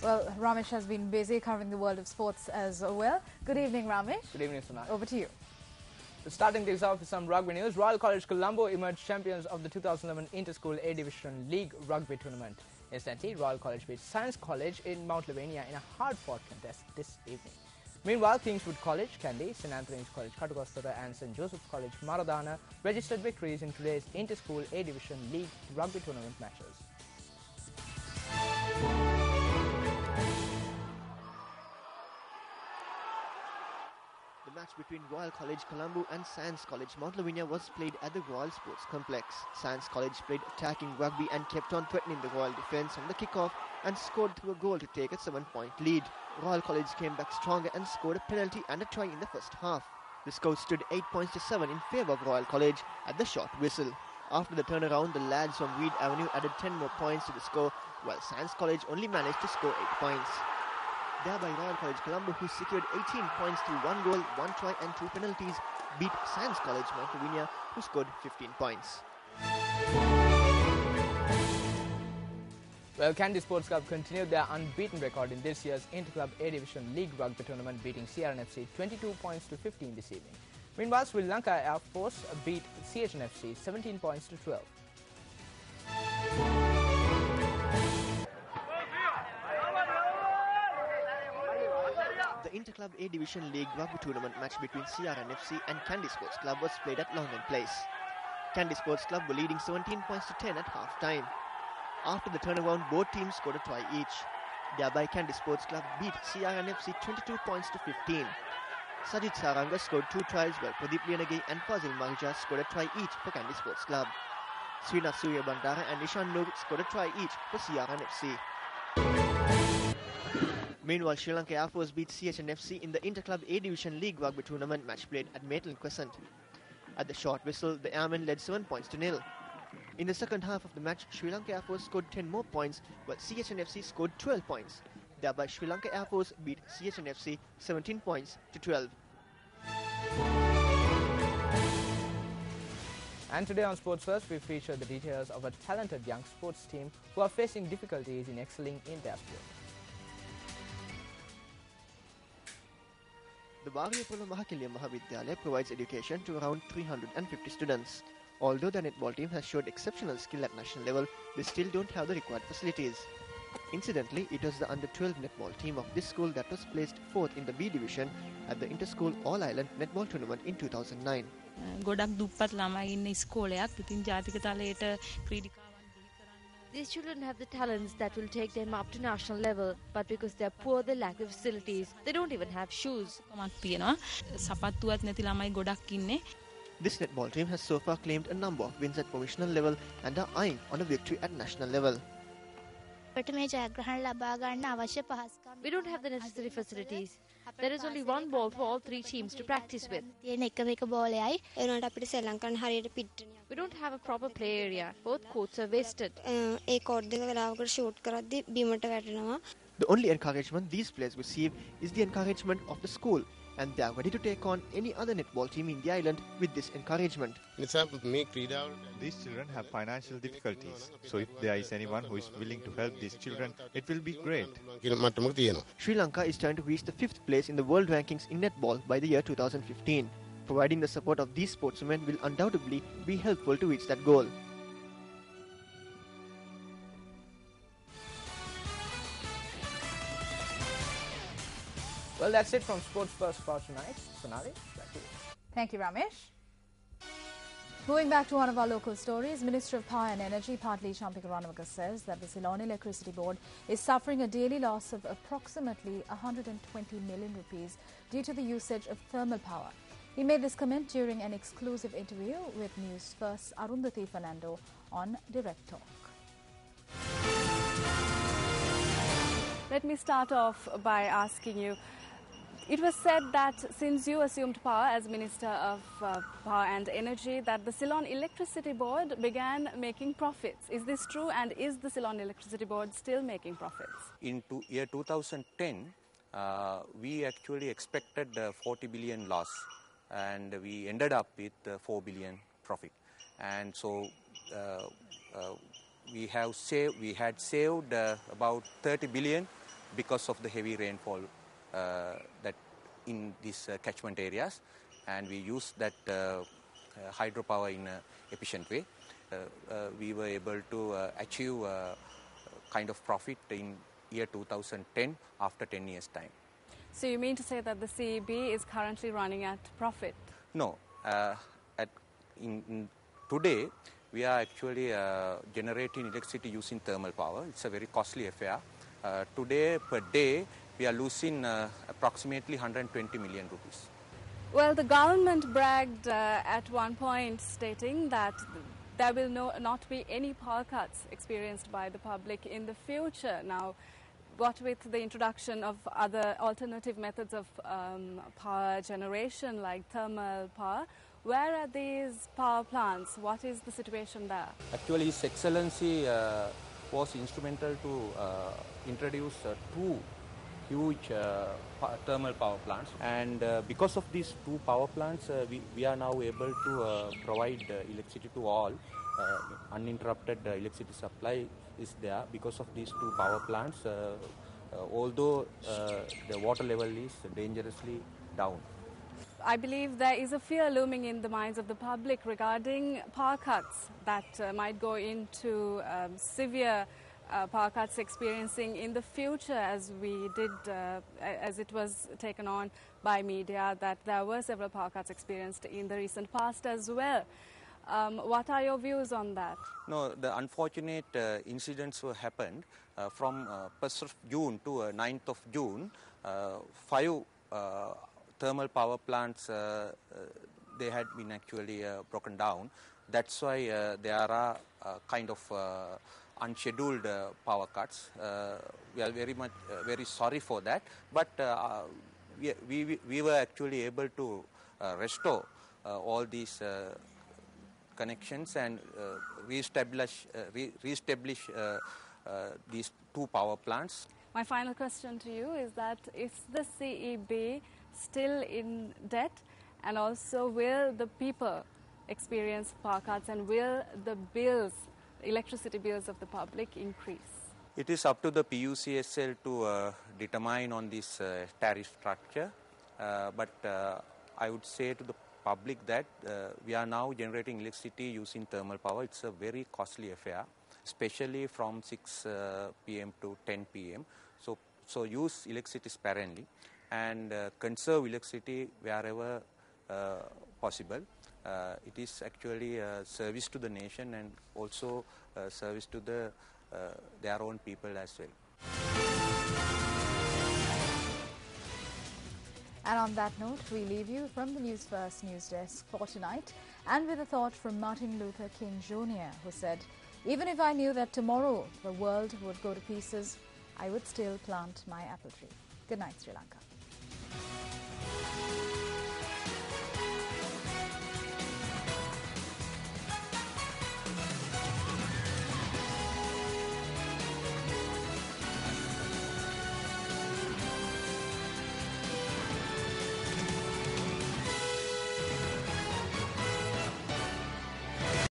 Well, Ramesh has been busy covering the world of sports as well. Good evening, Ramesh. Good evening, Sonali. Over to you. Starting things off with some rugby news, Royal College Colombo emerged champions of the 2011 Inter-School A-Division League Rugby Tournament. Incidentally, Royal College beat Science College in Mount Lavinia in a hard-fought contest this evening. Meanwhile, Kingswood College, Kandy, St. Anthony's College, Katugastara and St. Joseph's College, Maradana registered victories in today's Inter-School A-Division League Rugby Tournament matches. The match between Royal College Colombo and Science College Mount Lavinia was played at the Royal Sports Complex. Science College played attacking rugby and kept on threatening the Royal defence on the kick-off and scored through a goal to take a 7-point lead. Royal College came back stronger and scored a penalty and a try in the first half. The score stood 8 points to 7 in favour of Royal College at the short whistle. After the turnaround, the lads from Reed Avenue added 10 more points to the score, while Science College only managed to score 8 points. Thereby, Royal College Colombo, who secured 18 points through 1 goal, 1 try and 2 penalties, beat Science College Mount Lavinia, who scored 15 points. Well, Kandy Sports Club continued their unbeaten record in this year's Inter-Club A-Division League Rugby Tournament, beating CRNFC 22 points to 15 this evening. Meanwhile, Sri Lanka Air Force beat CHNFC 17 points to 12. The Inter-Club A-Division League Rugby Tournament match between CRNFC and Kandy Sports Club was played at London Place. Kandy Sports Club were leading 17 points to 10 at half-time. After the turnaround, both teams scored a try each. Thereby, Kandy Sports Club beat CRNFC 22 points to 15. Sajid Saranga scored 2 tries, while Pradeep Lianagi and Fazil Mahija scored a try each for Kandy Sports Club. Srinath Surya Bandara and Nishan Noor scored a try each for CRNFC. Meanwhile, Sri Lanka Air Force beat CHNFC in the Inter-Club A-Division League Rugby Tournament match played at Maitland Crescent. At the short whistle, the Airmen led 7 points to 0. In the second half of the match, Sri Lanka Air Force scored 10 more points, while CHNFC scored 12 points. Thereby, Sri Lanka Air Force beat CHNFC 17 points to 12. And today on Sports First, we feature the details of a talented young sports team who are facing difficulties in excelling in their sport. The Bagyapulla Mahakilya Mahavidyalaya provides education to around 350 students. Although the netball team has showed exceptional skill at national level, they still don't have the required facilities. Incidentally, it was the under-12 netball team of this school that was placed 4th in the B division at the Inter-School All-Island Netball Tournament in 2009. These children have the talents that will take them up to national level, but because they are poor, they lack the facilities. They don't even have shoes. This netball team has so far claimed a number of wins at provincial level and are eyeing on a victory at national level. We don't have the necessary facilities. There is only one ball for all 3 teams to practice with. We don't have a proper play area. Both courts are wasted. The only encouragement these players receive is the encouragement of the school, and they are ready to take on any other netball team in the island with this encouragement. These children have financial difficulties, so if there is anyone who is willing to help these children, it will be great. Sri Lanka is trying to reach the 5th place in the world rankings in netball by the year 2015. Providing the support of these sportsmen will undoubtedly be helpful to reach that goal. Well, that's it from Sports First for tonight. Sonali, back to you. Thank you, Ramesh. Moving back to one of our local stories, Minister of Power and Energy, Partli Champika Ranawaka, says that the Ceylon Electricity Board is suffering a daily loss of approximately 120 million rupees due to the usage of thermal power. He made this comment during an exclusive interview with News First Arundhati Fernando on Direct Talk. Let me start off by asking you, it was said that since you assumed power as Minister of Power and Energy, that the Ceylon Electricity Board began making profits. Is this true, and is the Ceylon Electricity Board still making profits? In year 2010, we actually expected 40 billion loss, and we ended up with 4 billion profit. And so we had saved about 30 billion because of the heavy rainfall that in these catchment areas, and we use that hydropower in an efficient way. We were able to achieve kind of profit in year 2010 after 10 years time. So you mean to say that the CEB is currently running at profit? No. Today, we are actually generating electricity using thermal power. It's a very costly affair. Today, per day, we are losing approximately 120 million rupees. Well, the government bragged at one point stating that there will not be any power cuts experienced by the public in the future. Now, what with the introduction of other alternative methods of power generation like thermal power, where are these power plants? What is the situation there? Actually, His Excellency was instrumental to introduce two huge thermal power plants, and because of these two power plants, we are now able to provide electricity to all. Uninterrupted electricity supply is there because of these two power plants, although the water level is dangerously down. I believe there is a fear looming in the minds of the public regarding power cuts that might go into severe power cuts experiencing in the future, as we did, as it was taken on by media, that there were several power cuts experienced in the recent past as well. What are your views on that? No, the unfortunate incidents were happened from 1st of June to 9th of June. 5 thermal power plants, they had been actually broken down. That's why there are kind of unscheduled power cuts. We are very sorry for that, but we were actually able to restore all these connections and reestablish these two power plants. My final question to you is that, is the CEB still in debt, and also will the people experience power cuts, and will the bills, electricity bills of the public increase? It is up to the PUCSL to determine on this tariff structure, but I would say to the public that we are now generating electricity using thermal power. It's a very costly affair, especially from 6 p.m. to 10 p.m. So use electricity sparingly and conserve electricity wherever possible. It is actually a service to the nation and also a service to their own people as well. And on that note, we leave you from the News First news desk for tonight, and with a thought from Martin Luther King Jr., who said, "Even if I knew that tomorrow the world would go to pieces, I would still plant my apple tree." Good night, Sri Lanka.